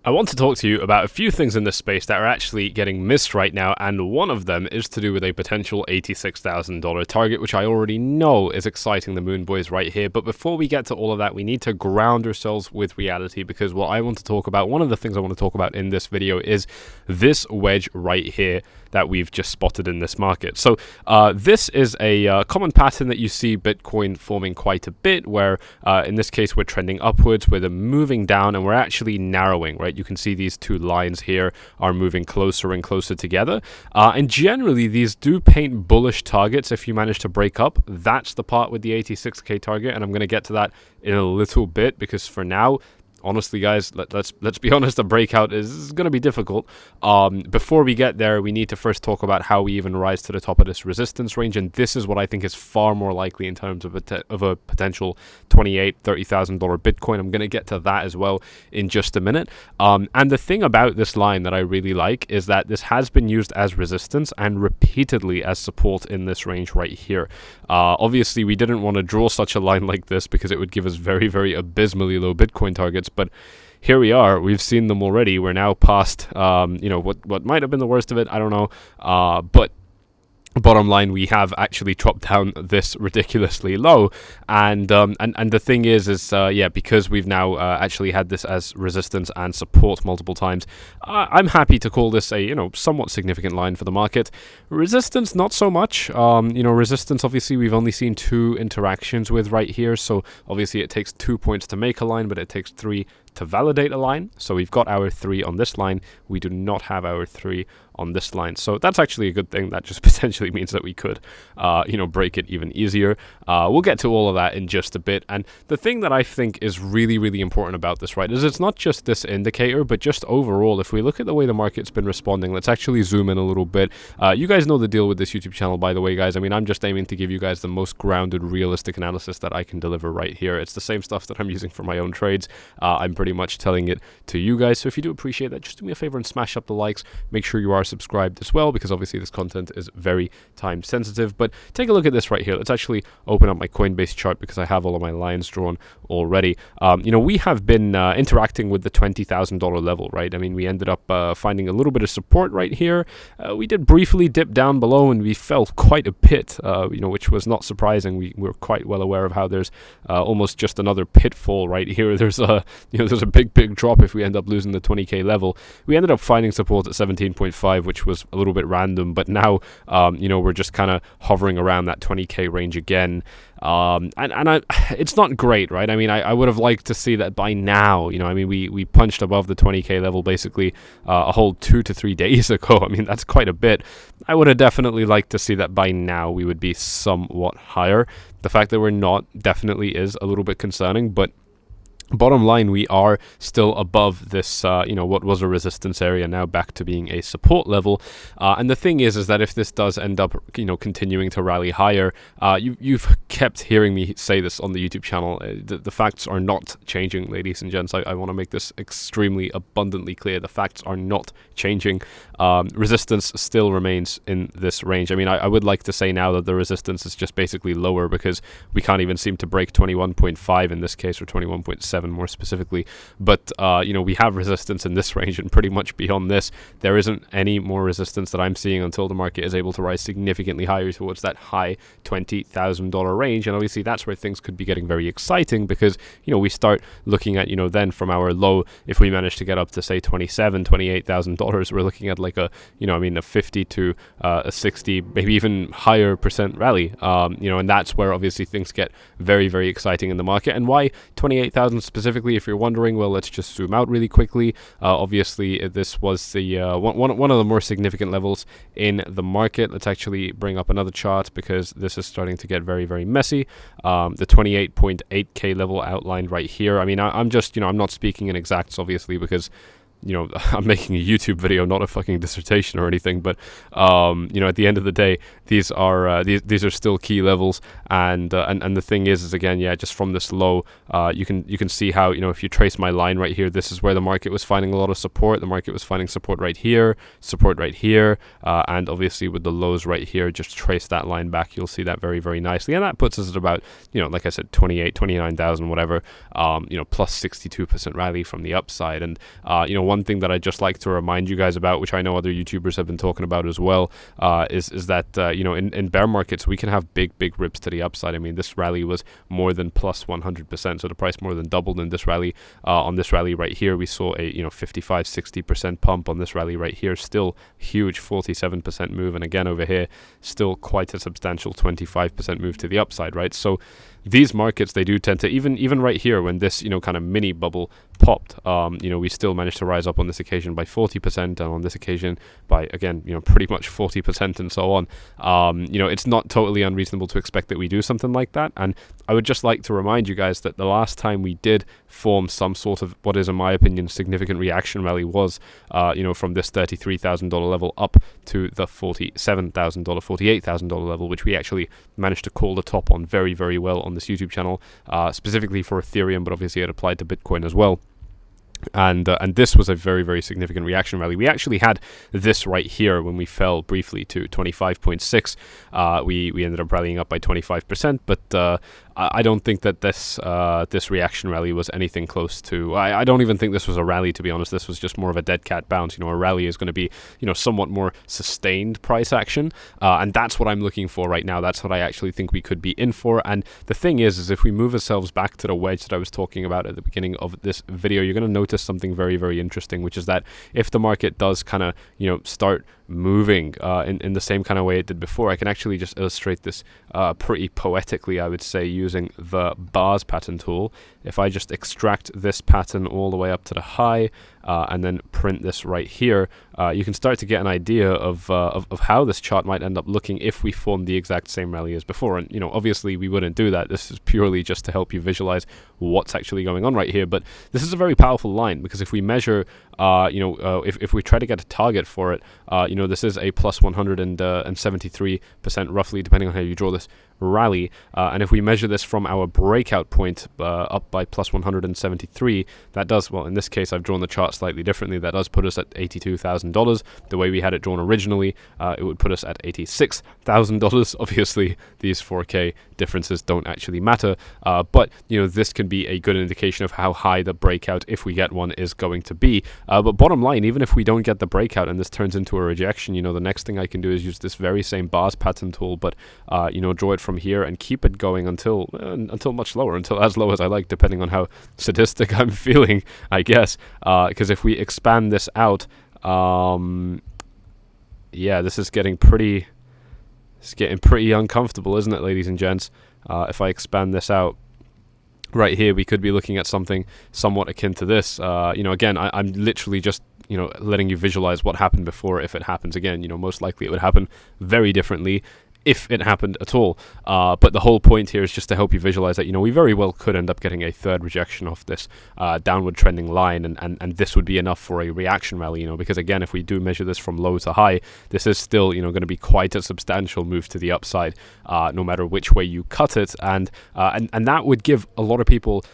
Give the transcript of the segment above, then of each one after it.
I want to talk to you about a few things in this space that are actually getting missed right now, and one of them is to do with a potential $86,000 target, which I already know is exciting the Moon Boys right here. But before we get to all of that, we need to ground ourselves with reality, because what I want to talk about, one of the things I want to talk about in this video is this wedge right here that we've just spotted in this market. So this is a common pattern that you see Bitcoin forming quite a bit, where in this case we're trending upwards, we're moving down, and we're actually narrowing, right? You can see these two lines here are moving closer and closer together, and generally these do paint bullish targets if you manage to break up. That's the part with the 86k target, and I'm going to get to that in a little bit, because for now, honestly, guys, let's be honest, a breakout is going to be difficult. Before we get there, we need to first talk about how we even rise to the top of this resistance range, and this is what I think is far more likely in terms of a potential $28,000-$30,000 Bitcoin. I'm going to get to that as well in just a minute. And the thing about this line that I really like is that this has been used as resistance and repeatedly as support in this range right here. Obviously, we didn't want to draw such a line like this because it would give us very, very abysmally low Bitcoin targets. But here we are. We've seen them already. We're now past, what might have been the worst of it. I don't know. But bottom line, we have actually dropped down this ridiculously low, and the thing is because we've now actually had this as resistance and support multiple times, I'm happy to call this a somewhat significant line for the market. Resistance, not so much. Resistance, obviously we've only seen 2 interactions with right here, so obviously it takes 2 points to make a line, but it takes 3 to validate a line. So we've got our 3 on this line. We do not have our 3 on this line. So that's actually a good thing. That just potentially means that we could, break it even easier. We'll get to all of that in just a bit. And the thing that I think is really, really important about this, right, is it's not just this indicator, but just overall, if we look at the way the market's been responding, let's actually zoom in a little bit. You guys know the deal with this YouTube channel, by the way, guys. I mean, I'm just aiming to give you guys the most grounded, realistic analysis that I can deliver right here. It's the same stuff that I'm using for my own trades. I'm pretty much telling it to you guys. So if you do appreciate that, just do me a favor and smash up the likes. Make sure you are subscribed as well, because obviously this content is very time sensitive. But take a look at this right here. Let's actually open up my Coinbase chart, because I have all of my lines drawn already. We have been interacting with the $20,000 level, right? I mean, we ended up finding a little bit of support right here. We did briefly dip down below, and we fell quite a bit, which was not surprising. We were quite well aware of how there's almost just another pitfall right here. There's a big drop if we end up losing the 20k level. We ended up finding support at 17.5, which was a little bit random, but now we're just kind of hovering around that 20k range again. It's not great, right? I mean, I would have liked to see that by now. We punched above the 20k level basically a whole 2 to 3 days ago. I mean, that's quite a bit. I would have definitely liked to see that by now we would be somewhat higher. The fact that we're not definitely is a little bit concerning, but bottom line, we are still above this, what was a resistance area, now back to being a support level. And the thing is that if this does end up, continuing to rally higher, you've kept hearing me say this on the YouTube channel. The facts are not changing, ladies and gents. I want to make this extremely abundantly clear. The facts are not changing. Resistance still remains in this range. I mean, I would like to say now that the resistance is just basically lower, because we can't even seem to break 21.5 in this case, or 21.7 more specifically. But we have resistance in this range, and pretty much beyond this there isn't any more resistance that I'm seeing until the market is able to rise significantly higher towards that high $20,000 range. And obviously that's where things could be getting very exciting, because we start looking at then from our low, if we manage to get up to say $28,000, we're looking at like a 50 to a 60, maybe even higher percent rally. And that's where obviously things get very, very exciting in the market. And why 28,000 specifically, if you're wondering? Well, let's just zoom out really quickly. Obviously this was the one of the more significant levels in the market. Let's actually bring up another chart, because this is starting to get very, very messy. The 28.8k level outlined right here. I mean, I'm just I'm not speaking in exacts, obviously, because I'm making a YouTube video, not a fucking dissertation or anything. But at the end of the day, these are still key levels, and the thing is again, just from this low, you can see how if you trace my line right here, this is where the market was finding a lot of support. The market was finding support right here, and obviously with the lows right here, just trace that line back, you'll see that very, very nicely, and that puts us at about like I said, 29,000 whatever, plus 62% rally from the upside. And one thing that I'd just like to remind you guys about, which I know other YouTubers have been talking about as well, is that in bear markets we can have big rips to the upside. I mean, this rally was more than plus 100%, so the price more than doubled in this rally. On this rally right here, we saw a 55-60% pump on this rally right here. Still huge 47% move, and again over here, still quite a substantial 25% move to the upside, right? So these markets, they do tend to, even right here when this kind of mini bubble popped, we still managed to rise up on this occasion by 40%, and on this occasion by, again, pretty much 40% and so on. It's not totally unreasonable to expect that we do something like that. And I would just like to remind you guys that the last time we did form some sort of what is, in my opinion, significant reaction rally was from this $33,000 level up to the $47,000, $48,000 level, which we actually managed to call the top on very, very well on this YouTube channel, specifically for Ethereum, but obviously it applied to Bitcoin as well. And this was a very, very significant reaction rally. We actually had this right here when we fell briefly to 25.6. We ended up rallying up by 25%, but I don't think that this reaction rally was anything close to. I don't even think this was a rally, to be honest. This was just more of a dead cat bounce. A rally is going to be somewhat more sustained price action, and that's what I'm looking for right now. That's what I actually think we could be in for. And the thing is if we move ourselves back to the wedge that I was talking about at the beginning of this video, you're going to notice something very, very interesting, which is that if the market does kind of start moving in the same kind of way it did before, I can actually just illustrate this pretty poetically, I would say, using the bars pattern tool. If I just extract this pattern all the way up to the high and then print this right here, you can start to get an idea of how this chart might end up looking if we form the exact same rally as before. And obviously we wouldn't do that. This is purely just to help you visualize what's actually going on right here. But this is a very powerful line, because if we measure if we try to get a target for it, this is a plus 173% roughly, depending on how you draw this rally, and if we measure this from our breakout point up by plus 173, that does, well, in this case I've drawn the chart slightly differently, that does put us at $82,000. The way we had it drawn originally, it would put us at $86,000. Obviously these 4K differences don't actually matter, but this can be a good indication of how high the breakout, if we get one, is going to be. But bottom line, even if we don't get the breakout and this turns into a rejection, the next thing I can do is use this very same bars pattern tool, but draw it from here and keep it going until much lower, until as low as I like, depending on how sadistic I'm feeling, I guess. Because if we expand this out, yeah, this is getting pretty uncomfortable, isn't it, ladies and gents? If I expand this out right here, we could be looking at something somewhat akin to this. Again, I'm literally just letting you visualize what happened before. If it happens again, most likely it would happen very differently, if it happened at all. But the whole point here is just to help you visualize that, we very well could end up getting a third rejection off this downward trending line, and this would be enough for a reaction rally, because again, if we do measure this from low to high, this is still, going to be quite a substantial move to the upside, no matter which way you cut it, and that would give a lot of people,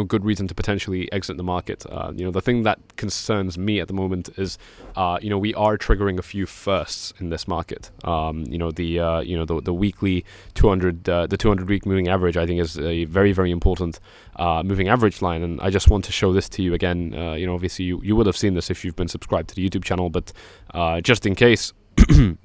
good reason to potentially exit the market. The thing that concerns me at the moment is, we are triggering a few firsts in this market. The weekly 200 week moving average, I think, is a very, very important moving average line, and I just want to show this to you again. Obviously you would have seen this if you've been subscribed to the YouTube channel, but just in case, I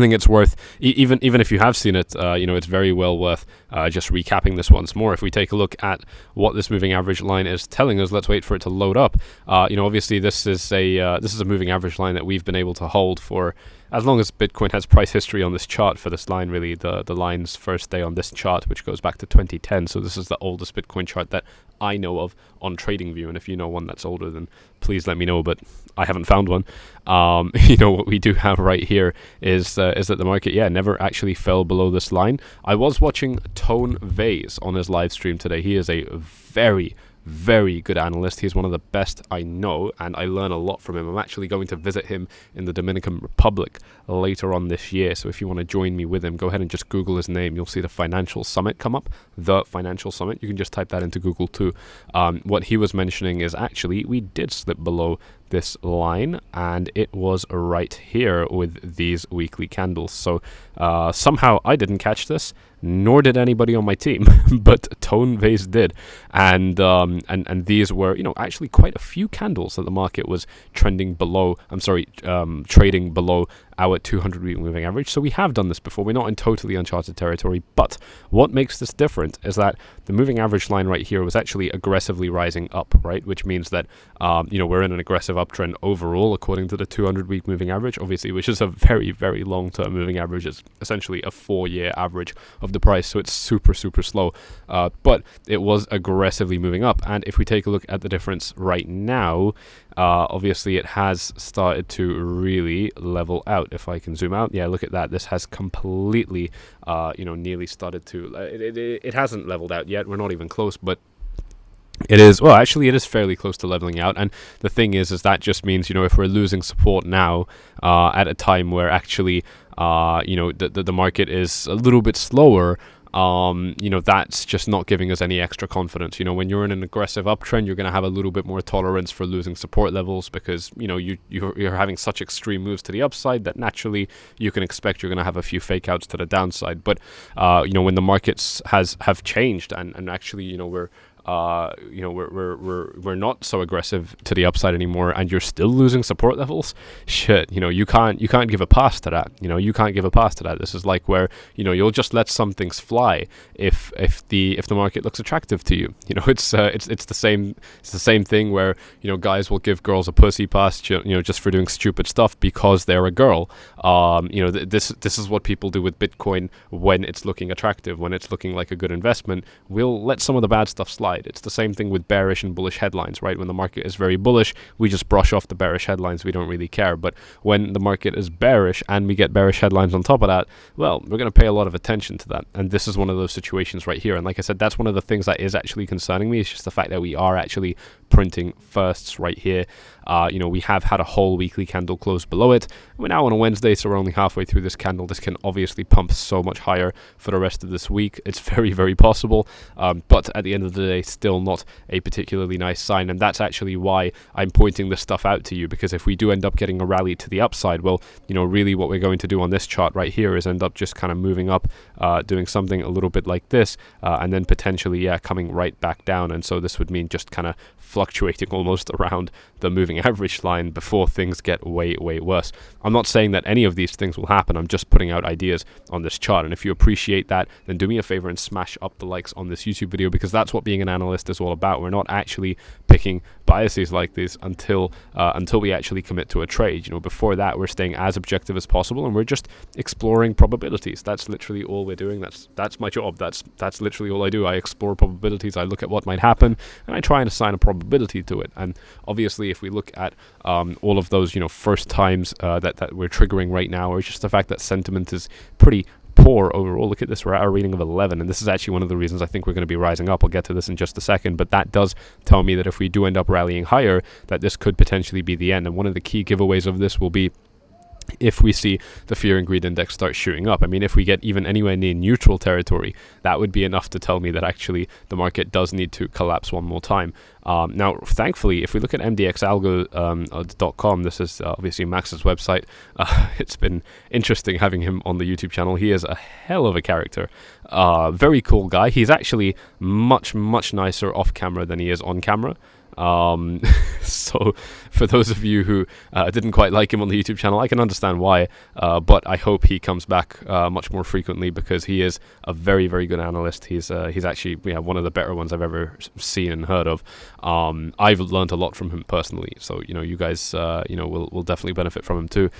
think it's worth, even if you have seen it, it's very well worth just recapping this once more. If we take a look at what this moving average line is telling us, let's wait for it to load up. Obviously this is a moving average line that we've been able to hold for as long as Bitcoin has price history on this chart for this line, really. The line's first day on this chart, which goes back to 2010. So this is the oldest Bitcoin chart that I know of on TradingView. And if you know one that's older, then please let me know. But I haven't found one. What we do have right here is that the market, never actually fell below this line. I was watching 𝗪𝗙𝗪𝗧𝗍 on his live stream today. He is a very, very good analyst. He's one of the best I know, and I learn a lot from him. I'm actually going to visit him in the Dominican Republic later on this year, so if you want to join me with him, go ahead and just Google his name. You'll see the Financial Summit come up, the Financial Summit. You can just type that into Google too. What he was mentioning is actually we did slip below this line, and it was right here with these weekly candles. So somehow I didn't catch this, nor did anybody on my team, but 𝗏𝗏𝗧𝗏 did, and these were, you know, actually quite a few candles that the market was trading below our 200-week moving average. So we have done this before. We're not in totally uncharted territory, but what makes this different is that the moving average line right here was actually aggressively rising up, right? Which means that, you know, we're in an aggressive uptrend overall according to the 200-week moving average, obviously, which is a very, very long-term moving average. It's essentially a 4-year average of the price, so it's super, super slow. But it was aggressively moving up. And if we take a look at the difference right now, obviously it has started to really level out. If I can zoom out, yeah, look at that. This has completely, you know, nearly started to, it hasn't leveled out yet. We're not even close, but it is, well, actually it is fairly close to leveling out. And the thing is that just means, you know, if we're losing support now, at a time where actually, you know, the market is a little bit slower, you know, that's just not giving us any extra confidence. You know, when you're in an aggressive uptrend, you're going to have a little bit more tolerance for losing support levels, because, you know, you're having such extreme moves to the upside that naturally you can expect you're going to have a few fake outs to the downside. But you know, when the markets have changed and actually, you know, we're not so aggressive to the upside anymore, and you're still losing support levels, shit, you know, you can't give a pass to that. You know, you can't give a pass to that. This is like where, you know, you'll just let some things fly if the market looks attractive to you. You know, it's the same thing where, you know, guys will give girls a pussy pass, you know, just for doing stupid stuff because they're a girl. You know, this is what people do with Bitcoin when it's looking attractive, when it's looking like a good investment. We'll let some of the bad stuff slide. It's the same thing with bearish and bullish headlines, right? When the market is very bullish, we just brush off the bearish headlines. We don't really care. But when the market is bearish and we get bearish headlines on top of that, well, we're going to pay a lot of attention to that. And this is one of those situations right here. And like I said, that's one of the things that is actually concerning me. It's just the fact that we are actually printing firsts right here. You know, we have had a whole weekly candle close below it. We're now on a Wednesday, so we're only halfway through this candle. This can obviously pump so much higher for the rest of this week. It's very, very possible. But at the end of the day, still not a particularly nice sign. And that's actually why I'm pointing this stuff out to you, because if we do end up getting a rally to the upside, well, you know, really what we're going to do on this chart right here is end up just kind of moving up, doing something a little bit like this, and then potentially, yeah, coming right back down. And so this would mean just kind of fluctuating almost around the moving average line before things get way, way worse. I'm not saying that any of these things will happen. I'm just putting out ideas on this chart. And if you appreciate that, then do me a favor and smash up the likes on this YouTube video, because that's what being an analyst is all about. We're not actually picking biases like this until we actually commit to a trade. You know, before that, we're staying as objective as possible, and we're just exploring probabilities. That's literally all we're doing. That's my job. That's literally all I do. I explore probabilities. I look at what might happen, and I try and assign a probability to it. And obviously, if we look at all of those, you know, first times that we're triggering right now, or just the fact that sentiment is pretty poor overall. Look at this, we're at a reading of 11, and this is actually one of the reasons I think we're going to be rising up. I'll get to this in just a second, but that does tell me that if we do end up rallying higher, that this could potentially be the end. And one of the key giveaways of this will be if we see the fear and greed index start shooting up. I mean, if we get even anywhere near neutral territory, that would be enough to tell me that actually the market does need to collapse one more time. Now, thankfully, if we look at bcash.com, this is obviously Max's website. It's been interesting having him on the YouTube channel. He is a hell of a character. Very cool guy. He's actually much, much nicer off camera than he is on camera. So for those of you who didn't quite like him on the YouTube channel, I can understand why, but I hope he comes back much more frequently, because he is a very, very good analyst. He's actually one of the better ones I've ever seen and heard of. I've learned a lot from him personally, so you know, you guys will definitely benefit from him too.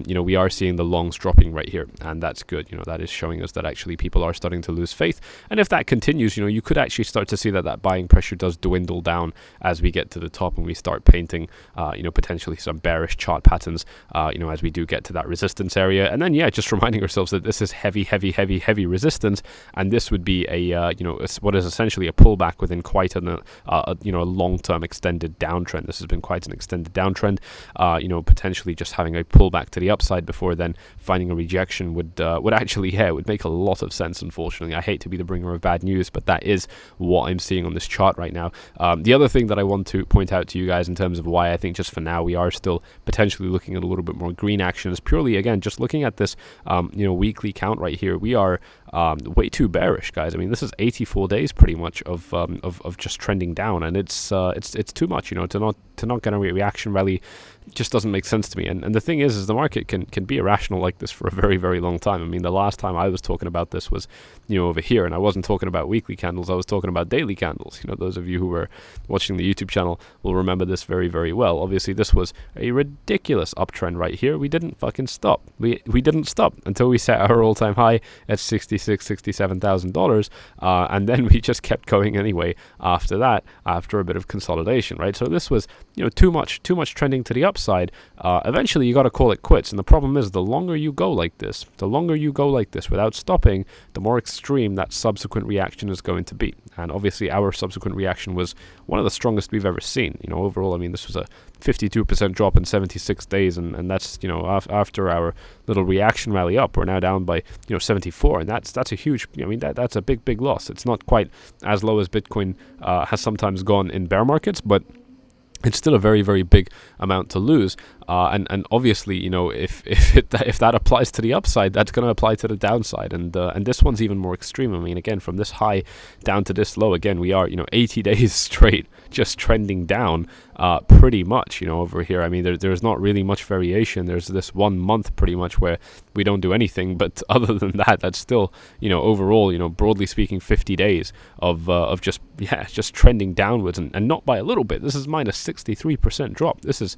You know, we are seeing the longs dropping right here, and that's good. You know, that is showing us that actually people are starting to lose faith, and if that continues, you know, you could actually start to see that buying pressure does dwindle down as we get to the top and we start painting you know, potentially some bearish chart patterns, you know, as we do get to that resistance area. And then, yeah, just reminding ourselves that this is heavy resistance, and this would be a you know, what is essentially a pullback within quite a long-term extended downtrend. This has been quite an extended downtrend. You know, potentially just having a pullback to the upside before then finding a rejection would actually, yeah, it would make a lot of sense. Unfortunately, I hate to be the bringer of bad news, but that is what I'm seeing on this chart right now. The other thing that I want to point out to you guys in terms of why I think just for now we are still potentially looking at a little bit more green action is purely, again, just looking at this, weekly count right here. We are way too bearish, guys. I mean, this is 84 days pretty much of just trending down, and it's too much, to not get a reaction rally just doesn't make sense to me. And the thing is the market can be irrational like this for a very, very long time. I mean, the last time I was talking about this was, over here, and I wasn't talking about weekly candles, I was talking about daily candles. Those of you who were watching the YouTube channel will remember this very, very well. Obviously, this was a ridiculous uptrend right here. We didn't fucking stop. We didn't stop until we set our all-time high at $67,000, and then we just kept going anyway after that, after a bit of consolidation, right? So this was, too much trending to the upside. Eventually, you got to call it quits. And the problem is, the longer you go like this without stopping, the more extreme that subsequent reaction is going to be. And obviously, our subsequent reaction was one of the strongest we've ever seen. Overall, I mean, this was a 52% drop in 76 days, and that's, after our little reaction rally up, we're now down by 74, and that's a huge, that's a big loss. It's not quite as low as Bitcoin has sometimes gone in bear markets, but it's still a very, very big amount to lose, and obviously, if that applies to the upside, that's going to apply to the downside, and this one's even more extreme. I mean, again, from this high down to this low, again, we are 80 days straight just trending down, pretty much, over here. I mean, there's not really much variation. There's this 1 month pretty much where we don't do anything, but other than that, that's still, overall, broadly speaking, 50 days of just trending downwards, and not by a little bit. This is minus 63% drop. This is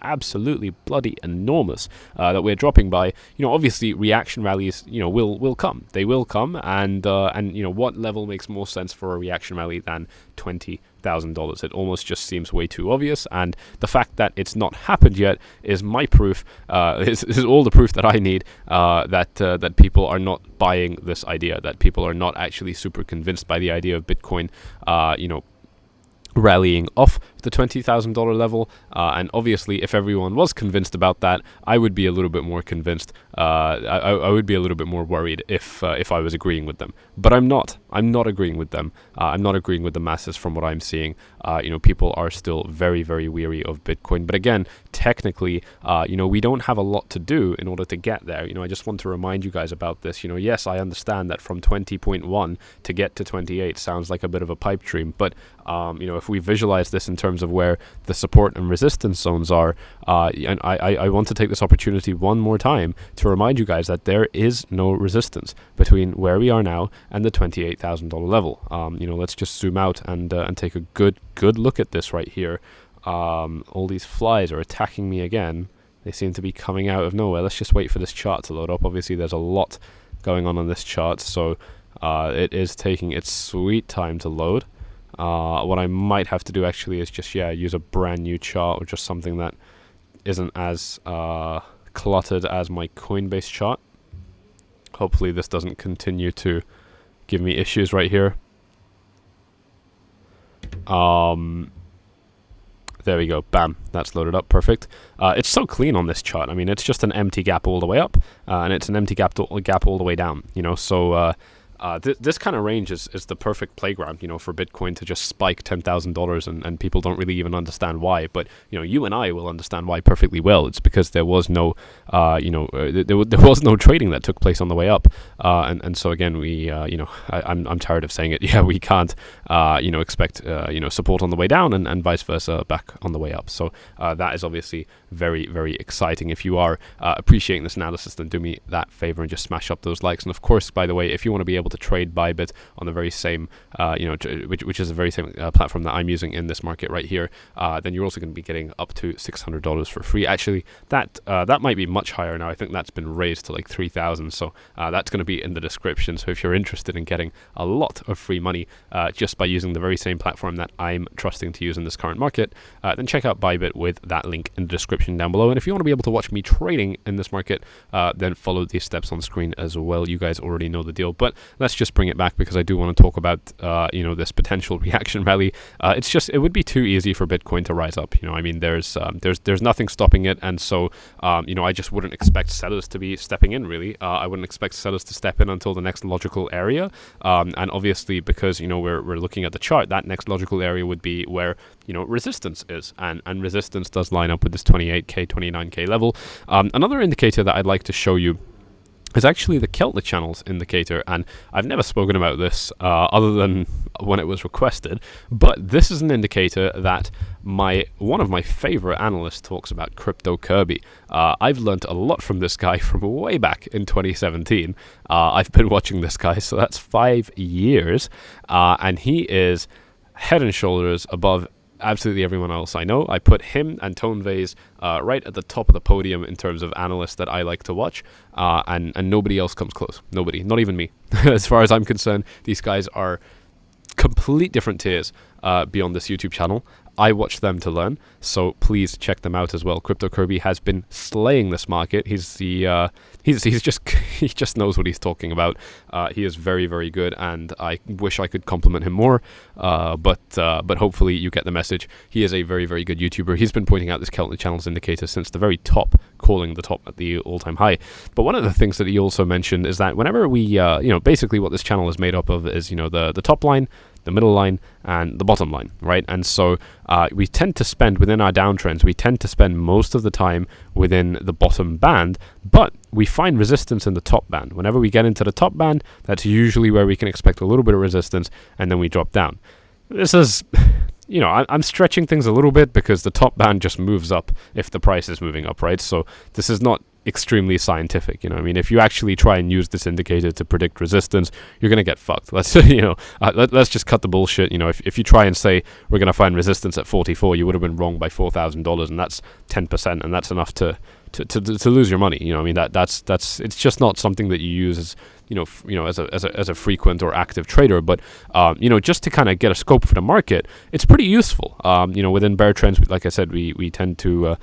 absolutely bloody enormous, that we're dropping by. Obviously reaction rallies, will come. They will come, and what level makes more sense for a reaction rally than $20,000? It almost just seems way too obvious, and the fact that it's not happened yet is my proof, is all the proof that I need, that people are not buying this idea, that people are not actually super convinced by the idea of Bitcoin, rallying off the $20,000 level, and obviously if everyone was convinced about that, I would be a little bit more convinced. I would be a little bit more worried if I was agreeing with them, but I'm not agreeing with them. I'm not agreeing with the masses from what I'm seeing. People are still very, very weary of Bitcoin, but again, technically, we don't have a lot to do in order to get there. I just want to remind you guys about this. Yes, I understand that from 20.1 to get to 28 sounds like a bit of a pipe dream, but if we visualize this in terms of where the support and resistance zones are, and I want to take this opportunity one more time to remind you guys that there is no resistance between where we are now and the $28,000 level. Let's just zoom out and take a good look at this right here. All these flies are attacking me again. They seem to be coming out of nowhere. Let's just wait for this chart to load up. Obviously, there's a lot going on this chart, so it is taking its sweet time to load. What I might have to do actually is just use a brand new chart, or just something that isn't as cluttered as my Coinbase chart. Hopefully this doesn't continue to give me issues right here. There we go. Bam. That's loaded up. Perfect. It's so clean on this chart. I mean, it's just an empty gap all the way up, and it's an empty gap all the way down. So this kind of range is the perfect playground, for Bitcoin to just spike $10,000, and people don't really even understand why. But you and I will understand why perfectly well. It's because there was no, there was no trading that took place on the way up, and so again, we, I'm tired of saying it. Yeah, we can't, expect, support on the way down, and vice versa back on the way up. So that is obviously very, very exciting. If you are appreciating this analysis, then do me that favor and just smash up those likes. And of course, by the way, if you want to be able to trade Bybit on the very same, which is the very same platform that I'm using in this market right here, then you're also going to be getting up to $600 for free. Actually, that might be much higher now. I think that's been raised to like 3,000. So that's going to be in the description. So if you're interested in getting a lot of free money just by using the very same platform that I'm trusting to use in this current market, then check out Bybit with that link in the description down below. And if you want to be able to watch me trading in this market, then follow these steps on screen as well. You guys already know the deal. But let's just bring it back because I do want to talk about this potential reaction rally. It would be too easy for Bitcoin to rise up. I mean, there's nothing stopping it, and so I just wouldn't expect sellers to be stepping in. Really, I wouldn't expect sellers to step in until the next logical area. And obviously, because we're looking at the chart, that next logical area would be where resistance is, and resistance does line up with this 28k, 29k level. Another indicator that I'd like to show you is actually the Keltner channels indicator, and I've never spoken about this other than when it was requested, but this is an indicator that one of my favorite analysts talks about, 𝗪𝗘𝗪𝗘. I've learned a lot from this guy from way back in 2017. I've been watching this guy, so that's 5 years, and he is head and shoulders above absolutely everyone else I know. I put him and 𝗬𝗪𝗧𝗧 right at the top of the podium in terms of analysts that I like to watch, and nobody else comes close. Nobody, not even me. As far as I'm concerned, these guys are complete different tiers beyond this YouTube channel. I watch them to learn, so please check them out as well. 𝗪𝗘𝗪𝗘 has been slaying this market. He just knows what he's talking about. He is very, very good, and I wish I could compliment him more. But hopefully you get the message. He is a very, very good YouTuber. He's been pointing out this Keltner channels indicator since the very top, calling the top at the all-time high. But one of the things that he also mentioned is that whenever we, basically what this channel is made up of is, the top line, the middle line, and the bottom line, right? And so we tend to spend, within our downtrends, we tend to spend most of the time within the bottom band, but we find resistance in the top band. Whenever we get into the top band, that's usually where we can expect a little bit of resistance, and then we drop down. This is, I'm stretching things a little bit because the top band just moves up if the price is moving up, right? So this is not extremely scientific. I mean, if you actually try and use this indicator to predict resistance, you're gonna get fucked. Let's let's just cut the bullshit. If you try and say we're gonna find resistance at 44, you would have been wrong by $4,000, and that's 10%, and that's enough to lose your money. I mean, that's it's just not something that you use as as a frequent or active trader, but just to kind of get a scope for the market, it's pretty useful. Within bear trends, like I said, we tend to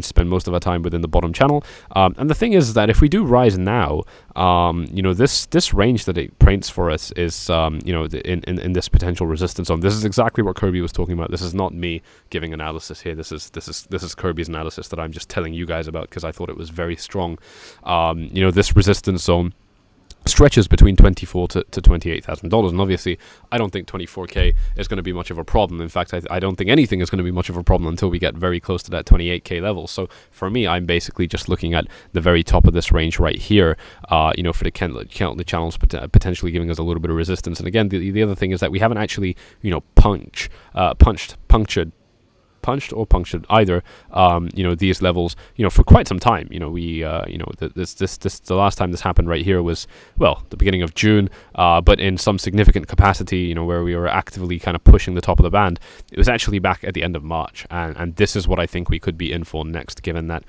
spend most of our time within the bottom channel, and the thing is that if we do rise now, this range that it paints for us is in this potential resistance zone. This is exactly what Kirby was talking about. This is not me giving analysis here. This is Kirby's analysis that I'm just telling you guys about because I thought it was very strong. This resistance zone stretches between $24,000 to $28,000, and obviously I don't think 24k is going to be much of a problem. In fact, I don't think anything is going to be much of a problem until we get very close to that 28k level. So for me, I'm basically just looking at the very top of this range right here, for the Keltner channels potentially giving us a little bit of resistance. And again, the other thing is that we haven't actually punched or punctured either these levels for quite some time. The last time this happened right here was, well, the beginning of June, but in some significant capacity, where we were actively kind of pushing the top of the band. It was actually back at the end of March, and this is what I think we could be in for next, given that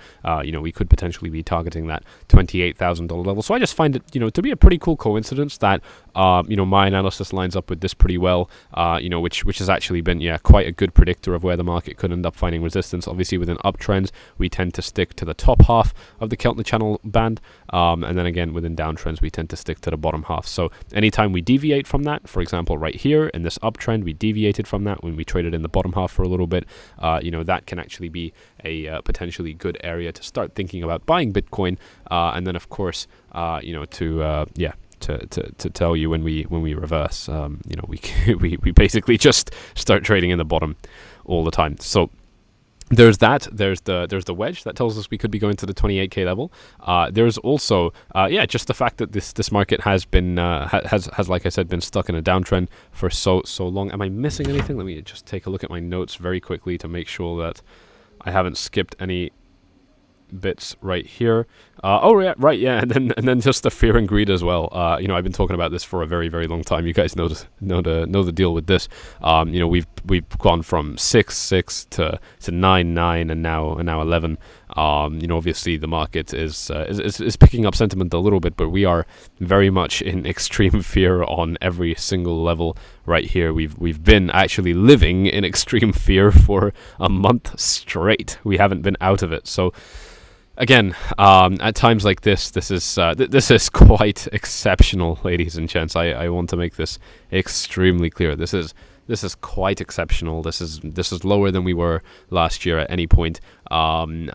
we could potentially be targeting that $28,000 level. So I just find it to be a pretty cool coincidence that my analysis lines up with this pretty well, which has actually been quite a good predictor of where the market could end up finding resistance. Obviously, within uptrends, we tend to stick to the top half of the Keltner channel band, and then again within downtrends, we tend to stick to the bottom half. So anytime we deviate from that, for example, right here in this uptrend, we deviated from that when we traded in the bottom half for a little bit. That can actually be a potentially good area to start thinking about buying Bitcoin, and then of course, to tell you when we reverse, we basically just start trading in the bottom all the time. So there's that. There's the wedge that tells us we could be going to the 28k level. There's also just the fact that this market has been has like I said been stuck in a downtrend for so long. Am I missing anything? Let me just take a look at my notes very quickly to make sure that I haven't skipped any bits right here. And then just the fear and greed as well. I've been talking about this for a very, very long time. You guys know the deal with this. We've gone from 6 to 9 and now 11. Obviously the market is picking up sentiment a little bit, but we are very much in extreme fear on every single level right here. We've been actually living in extreme fear for a month straight. We haven't been out of it. So Again, at times like this, this is quite exceptional, ladies and gents. I want to make this extremely clear. This is quite exceptional. This is lower than we were last year at any point. And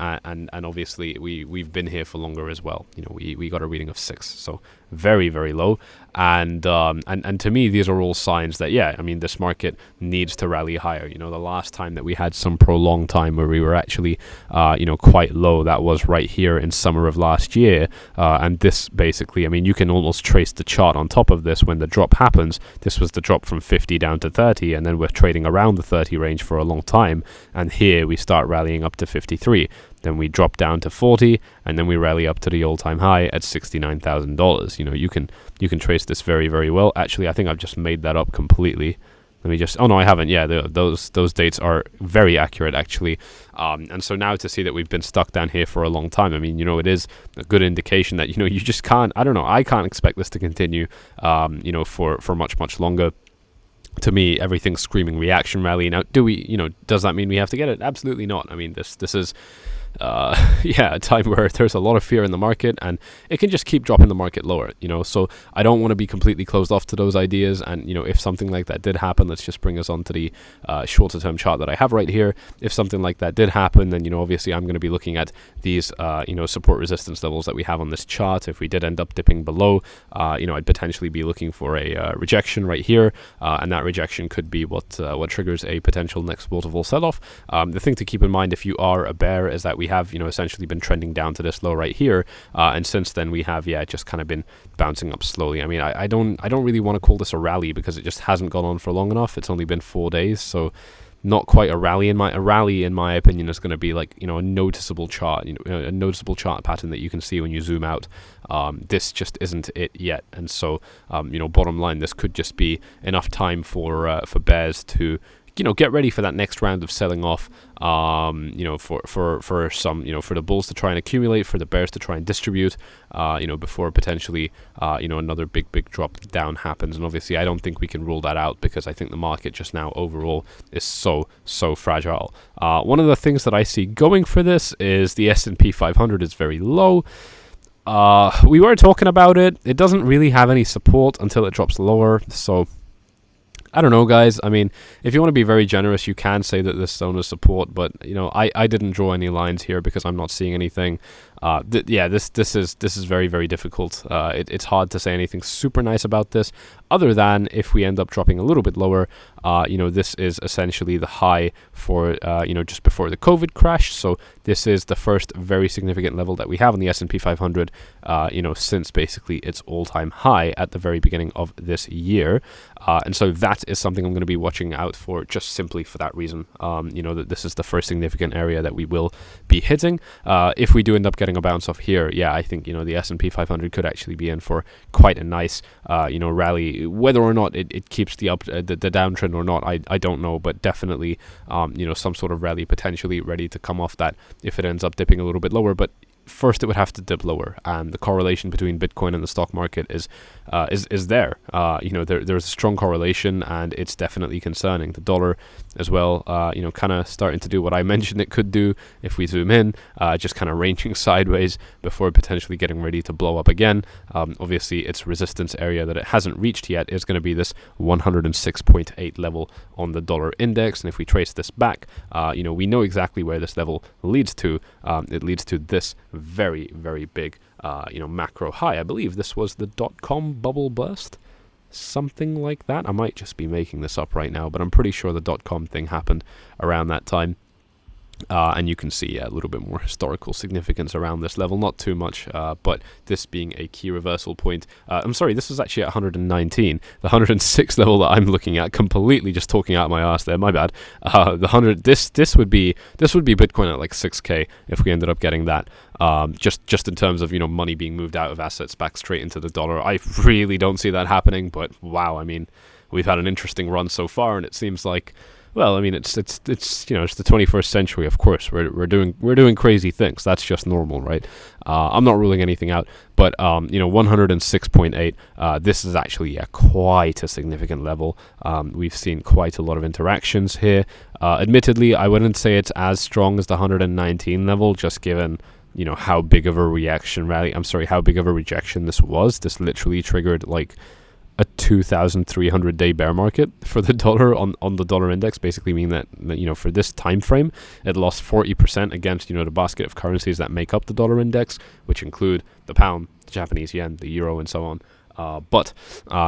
obviously we've been here for longer as well. You know, we got a reading of 6, so very, very low. And to me, these are all signs that, yeah, I mean, this market needs to rally higher. You know, the last time that we had some prolonged time where we were actually, you know, quite low, that was right here in summer of last year. And this basically, I mean, you can almost trace the chart on top of this when the drop happens. This was the drop from 50 down to 30, and then we're trading around the 30 range for a long time. And here we start rallying up to 53. Then we drop down to 40, and then we rally up to the all-time high at $69,000. You know, you can trace this very, very well. Actually, I think I've just made that up completely. Let me just... Oh, no, I haven't. Yeah, those dates are very accurate, actually. And so now to see that we've been stuck down here for a long time, I mean, you know, it is a good indication that, you know, you just can't... I don't know. I can't expect this to continue, you know, for much, much longer. To me, everything's screaming reaction rally. Now, does that mean we have to get it? Absolutely not. I mean, this is... yeah, a time where there's a lot of fear in the market, and it can just keep dropping the market lower, you know. So I don't want to be completely closed off to those ideas. And, you know, if something like that did happen, let's just bring us on to the shorter term chart that I have right here. If something like that did happen, then, you know, obviously I'm going to be looking at these you know, support resistance levels that we have on this chart. If we did end up dipping below, you know, I'd potentially be looking for a rejection right here, and that rejection could be what triggers a potential next waterfall sell-off. The thing to keep in mind if you are a bear is that we have, you know, essentially been trending down to this low right here, and since then we have, yeah, just kind of been bouncing up slowly. I mean, I don't really want to call this a rally because it just hasn't gone on for long enough. It's only been 4 days, so not quite a rally. In my opinion, is going to be like, you know, a noticeable chart, you know, a noticeable chart pattern that you can see when you zoom out. This just isn't it yet, and so you know, bottom line, this could just be enough time for bears to, you know, get ready for that next round of selling off, you know, for some, you know, for the bulls to try and accumulate, for the bears to try and distribute, you know, before potentially, you know, another big drop down happens. And obviously I don't think we can rule that out because I think the market just now overall is so fragile. One of the things that I see going for this is the S&P 500 is very low. We were talking about it. It doesn't really have any support until it drops lower, so I don't know, guys. I mean, if you want to be very generous, you can say that this zone is support, but, you know, I didn't draw any lines here because I'm not seeing anything. Yeah, this is very, very difficult. It's hard to say anything super nice about this, other than if we end up dropping a little bit lower. You know, this is essentially the high for, you know, just before the COVID crash. So this is the first very significant level that we have on the S&P 500, you know, since basically its all-time high at the very beginning of this year. And so that is something I'm going to be watching out for, just simply for that reason. You know, that this is the first significant area that we will be hitting. If we do end up getting a bounce off here, yeah, I think, you know, the S&P 500 could actually be in for quite a nice, you know, rally. Whether or not it keeps the downtrend or not, I don't know, but definitely, you know, some sort of rally potentially ready to come off that if it ends up dipping a little bit lower. But first it would have to dip lower, and the correlation between Bitcoin and the stock market is there. You know, there's a strong correlation, and it's definitely concerning. The dollar as well, you know, kind of starting to do what I mentioned it could do if we zoom in, just kind of ranging sideways before potentially getting ready to blow up again. Obviously its resistance area that it hasn't reached yet is going to be this 106.8 level on the dollar index, and if we trace this back, you know, we know exactly where this level leads to. It leads to this very, very big, you know, macro high. I believe this was the .com bubble burst, something like that. I might just be making this up right now, but I'm pretty sure the .com thing happened around that time. And you can see a little bit more historical significance around this level, not too much, but this being a key reversal point. I'm sorry, this was actually at 119. The 106 level that I'm looking at, completely just talking out my ass there, my bad. The 100, this would be Bitcoin at like 6K if we ended up getting that. Just in terms of, you know, money being moved out of assets back straight into the dollar. I really don't see that happening, but wow, I mean, we've had an interesting run so far, and it seems like, well, I mean, it's you know, it's the 21st century. Of course, we're doing crazy things. That's just normal, right? I'm not ruling anything out, but you know, 106.8. This is actually quite a significant level. We've seen quite a lot of interactions here. Admittedly, I wouldn't say it's as strong as the 119 level, just given you know, how big of a reaction rally, how big of a rejection this was. This literally triggered like a 2,300 day bear market for the dollar on the dollar index, basically meaning that, you know, for this time frame, it lost 40% against, you know, the basket of currencies that make up the dollar index, which include the pound, the Japanese yen, the euro, and so on. But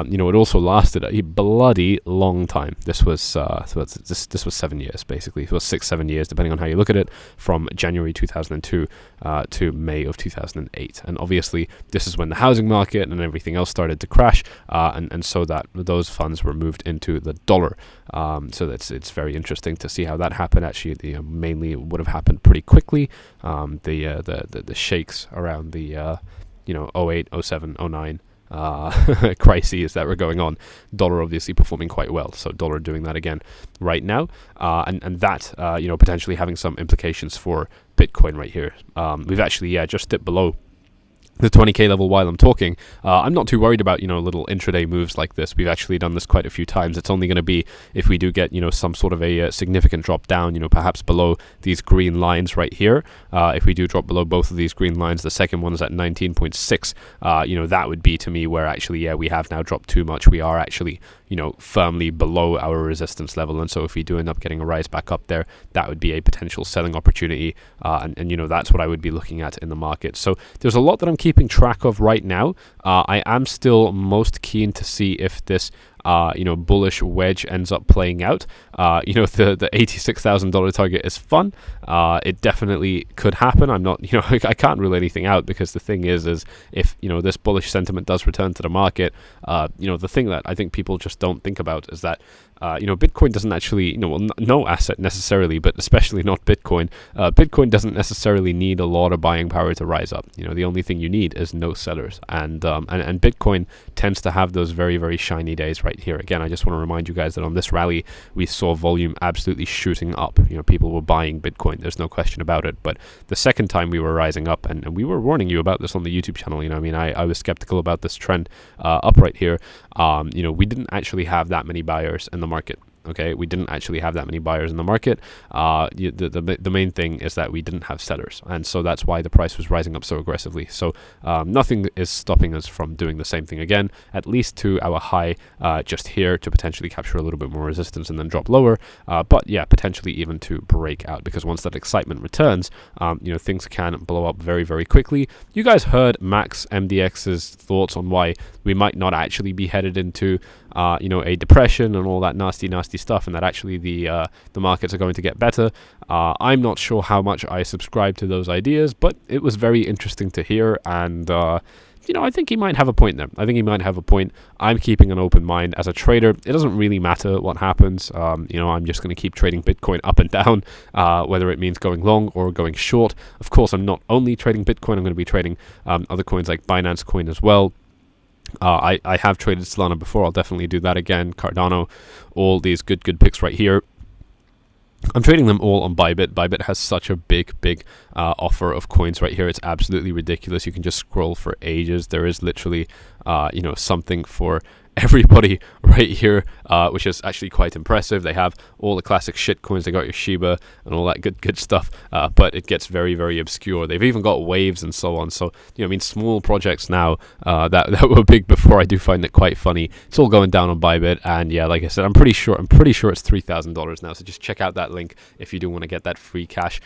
you know, it also lasted a bloody long time. This was 7 years, basically. It was 6-7 years, depending on how you look at it, from January 2002 to May of 2008. And obviously, this is when the housing market and everything else started to crash, and so that those funds were moved into the dollar. So it's very interesting to see how that happened. Actually, mainly it would have happened pretty quickly. The shakes around the 08, 07, 09. Crises that were going on, dollar obviously performing quite well, so dollar doing that again right now, and that you know, potentially having some implications for Bitcoin right here. We've actually just dipped below the 20k level while I'm talking. I'm not too worried about, you know, little intraday moves like this. We've actually done this quite a few times. It's only going to be if we do get, you know, some sort of a significant drop down, you know, perhaps below these green lines right here. If we do drop below both of these green lines, the second one is at 19.6, you know, that would be to me where actually, we have now dropped too much. We are actually, you know, firmly below our resistance level, and so if we do end up getting a rise back up there, that would be a potential selling opportunity, and you know, that's what I would be looking at in the market. So there's a lot that I'm keeping track of right now. I am still most keen to see if this you know, bullish wedge ends up playing out. You know, the $86,000 target is fun. It definitely could happen. I'm not, you know, I can't rule anything out, because the thing is if, you know, this bullish sentiment does return to the market, you know, the thing that I think people just don't think about is that, you know, Bitcoin doesn't actually, you know, well, no asset necessarily, but especially not Bitcoin. Bitcoin doesn't necessarily need a lot of buying power to rise up. You know, the only thing you need is no sellers, and Bitcoin tends to have those very, very shiny days right here. Again, I just want to remind you guys that on this rally, we saw volume absolutely shooting up. You know, people were buying Bitcoin. There's no question about it. But the second time we were rising up, and we were warning you about this on the YouTube channel. You know, I mean, I was skeptical about this trend up right here. You know, we didn't actually have that many buyers in the market. Okay, we didn't actually have that many buyers in the market. The main thing is that we didn't have sellers, and so that's why the price was rising up so aggressively. So nothing is stopping us from doing the same thing again, at least to our high just here, to potentially capture a little bit more resistance and then drop lower. But yeah, potentially even to break out, because once that excitement returns, you know, things can blow up very, very quickly. You guys heard Max MDX's thoughts on why we might not actually be headed into you know, a depression and all that nasty stuff, and that actually the markets are going to get better. I'm not sure how much I subscribe to those ideas, but it was very interesting to hear, and you know, I think he might have a point there. I think he might have a point. I'm keeping an open mind as a trader. It doesn't really matter what happens. You know, I'm just going to keep trading Bitcoin up and down, whether it means going long or going short. Of course, I'm not only trading Bitcoin. I'm going to be trading other coins like Binance Coin as well. I have traded Solana before. I'll definitely do that again. Cardano, all these good picks right here. I'm trading them all on Bybit. Bybit has such a big offer of coins right here. It's absolutely ridiculous. You can just scroll for ages. There is literally, you know, something for everybody right here, which is actually quite impressive. They have all the classic shit coins. They got your Shiba and all that good stuff, but it gets very, very obscure. They've even got waves and so on. So, you know, I mean, small projects now that were big before. I do find it quite funny. It's all going down on Bybit, and yeah, like I said, I'm pretty sure it's $3,000 now. So just check out that link if you do want to get that free cash.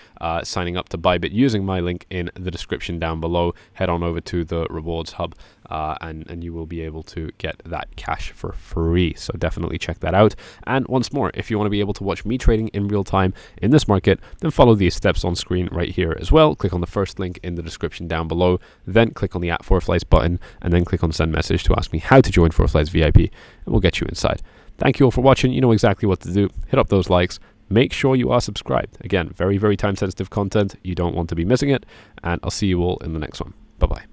Signing up to Bybit using my link in the description down below. Head on over to the rewards hub, and you will be able to get that cash for free. So definitely check that out. And once more, if you want to be able to watch me trading in real time in this market, then follow these steps on screen right here as well. Click on the first link in the description down below, then click on the @4flies button, and then click on send message to ask me how to join 4flies VIP, and we'll get you inside. Thank you all for watching. You know exactly what to do. Hit up those likes. Make sure you are subscribed. Again, very, very time sensitive content. You don't want to be missing it, and I'll see you all in the next one. Bye-bye.